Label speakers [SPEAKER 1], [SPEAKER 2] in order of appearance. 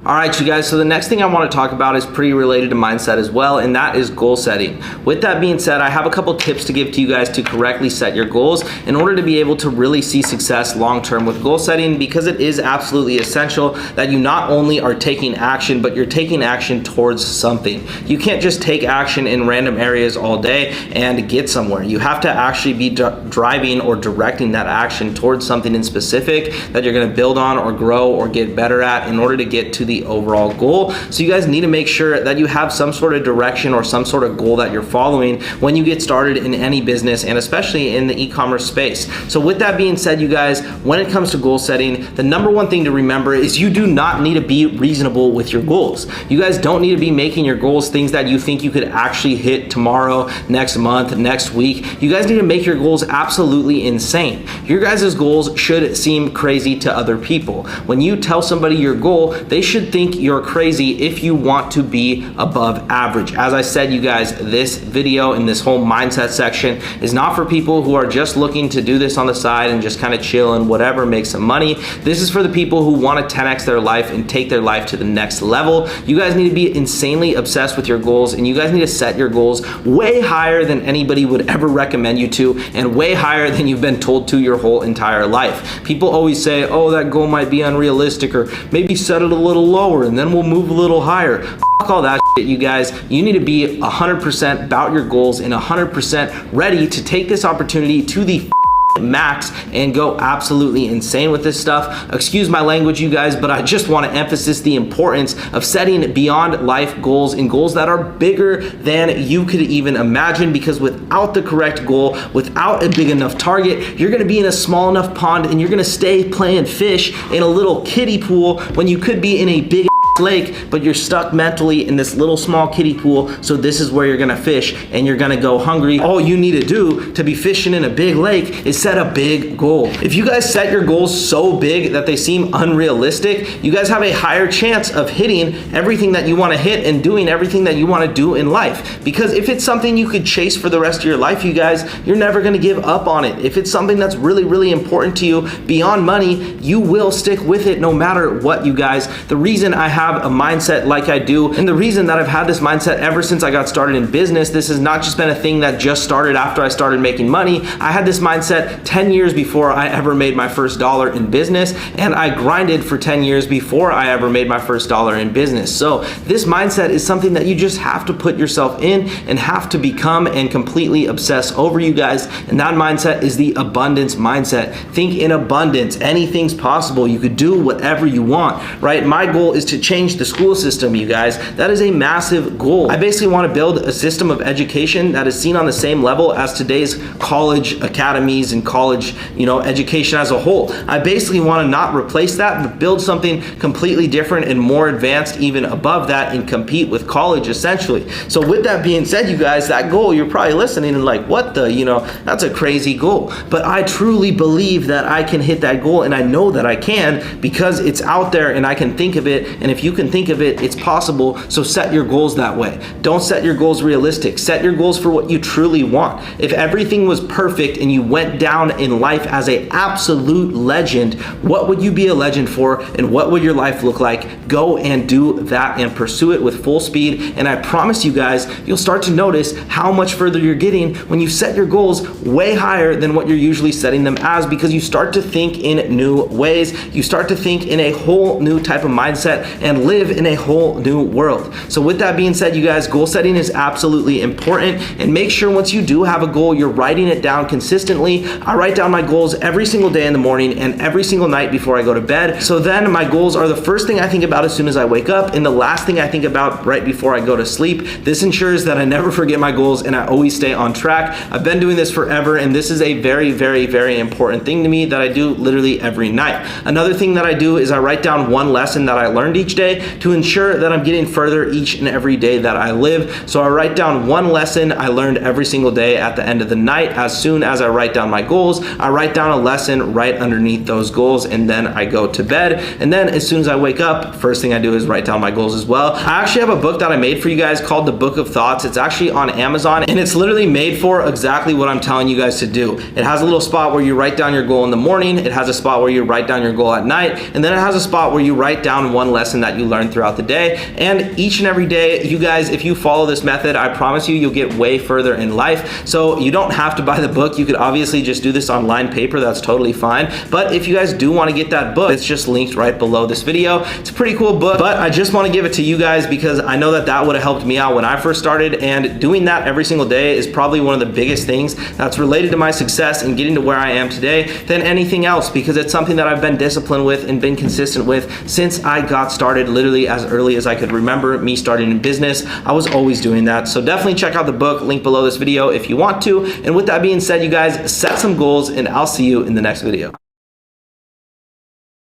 [SPEAKER 1] All right, you guys, so the next thing I want to talk about is pretty related to mindset as well, and that is goal setting. With that being said, I have a couple tips to give to you guys to correctly set your goals in order to be able to really see success long-term with goal setting, because it is absolutely essential that you not only are taking action, but you're taking action towards something. You can't just take action in random areas all day and get somewhere. You have to actually be driving or directing that action towards something in specific that you're going to build on or grow or get better at in order to get to the overall goal. So you guys need to make sure that you have some sort of direction or some sort of goal that you're following when you get started in any business, and especially in the e-commerce space. So with that being said, you guys, when it comes to goal setting, the number one thing to remember is you do not need to be reasonable with your goals. You guys don't need to be making your goals things that you think you could actually hit tomorrow, next month, next week. You guys need to make your goals absolutely insane. Your guys' goals should seem crazy to other people. When you tell somebody your goal, they should think you're crazy if you want to be above average. As I said, you guys, this video and this whole mindset section is not for people who are just looking to do this on the side and just kind of chill and whatever, make some money. This is for the people who want to 10x their life and take their life to the next level. You guys need to be insanely obsessed with your goals, and you guys need to set your goals way higher than anybody would ever recommend you to, and way higher than you've been told to your whole entire life. People always say, oh, that goal might be unrealistic, or maybe set it a little lower and then we'll move a little higher. Fuck all that shit, you guys. You need to be 100% about your goals and 100% ready to take this opportunity to the max and go absolutely insane with this stuff. Excuse my language, you guys, but I just want to emphasize the importance of setting beyond life goals and goals that are bigger than you could even imagine, because without the correct goal, without a big enough target, you're going to be in a small enough pond and you're going to stay playing fish in a little kiddie pool when you could be in a big lake, but you're stuck mentally in this little small kiddie pool. So this is where you're gonna fish and you're gonna go hungry. All you need to do to be fishing in a big lake is set a big goal. If you guys set your goals so big that they seem unrealistic, you guys have a higher chance of hitting everything that you want to hit and doing everything that you want to do in life. Because if it's something you could chase for the rest of your life, you guys, you're never going to give up on it. If it's something that's really, really important to you beyond money, you will stick with it no matter what, you guys. The reason I have a mindset like I do, and the reason that I've had this mindset ever since I got started in business, this has not just been a thing that just started after I started making money. I had this mindset 10 years before I ever made my first dollar in business, and I grinded for 10 years before I ever made my first dollar in business. So this mindset is something that you just have to put yourself in and have to become and completely obsess over, you guys. And that mindset is the abundance mindset. Think in abundance. Anything's possible. You could do whatever you want, right? My goal is to change the school system, you guys. That is a massive goal. I basically want to build a system of education that is seen on the same level as today's college academies and college, education as a whole. I basically want to not replace that, but build something completely different and more advanced, even above that, and compete with college essentially. So with that being said, you guys, that goal, you're probably listening and like, what the, that's a crazy goal. But I truly believe that I can hit that goal, and I know that I can because it's out there and I can think of it. And if you can think of it, it's possible. So set your goals that way. Don't set your goals realistic. Set your goals for what you truly want. If everything was perfect and you went down in life as an absolute legend, what would you be a legend for, and what would your life look like? Go and do that and pursue it with full speed. And I promise you guys, you'll start to notice how much further you're getting when you set your goals way higher than what you're usually setting them as, because you start to think in new ways. You start to think in a whole new type of mindset and live in a whole new world. So with that being said, you guys, goal setting is absolutely important, and make sure once you do have a goal, you're writing it down consistently. I write down my goals every single day in the morning and every single night before I go to bed. So then my goals are the first thing I think about as soon as I wake up and the last thing I think about right before I go to sleep. This ensures that I never forget my goals and I always stay on track. I've been doing this forever, and this is a very, very, very important thing to me that I do literally every night. Another thing that I do is I write down one lesson that I learned each day to ensure that I'm getting further each and every day that I live. So I write down one lesson I learned every single day at the end of the night. As soon as I write down my goals, I write down a lesson right underneath those goals, and then I go to bed. And then as soon as I wake up, first thing I do is write down my goals as well. I actually have a book that I made for you guys called The Book of Thoughts. It's actually on Amazon, and it's literally made for exactly what I'm telling you guys to do. It has a little spot where you write down your goal in the morning. It has a spot where you write down your goal at night, and then it has a spot where you write down one lesson that that you learn throughout the day. And each and every day, you guys, if you follow this method, I promise you, you'll get way further in life. So you don't have to buy the book. You could obviously just do this on lined paper. That's totally fine. But if you guys do want to get that book, it's just linked right below this video. It's a pretty cool book, but I just want to give it to you guys because I know that that would have helped me out when I first started, and doing that every single day is probably one of the biggest things that's related to my success and getting to where I am today than anything else, because it's something that I've been disciplined with and been consistent with since I got started, literally as early as I could remember me starting in business. I was always doing that. So definitely check out the book, link below this video if you want to. And with that being said, you guys, set some goals and I'll see you in the next video.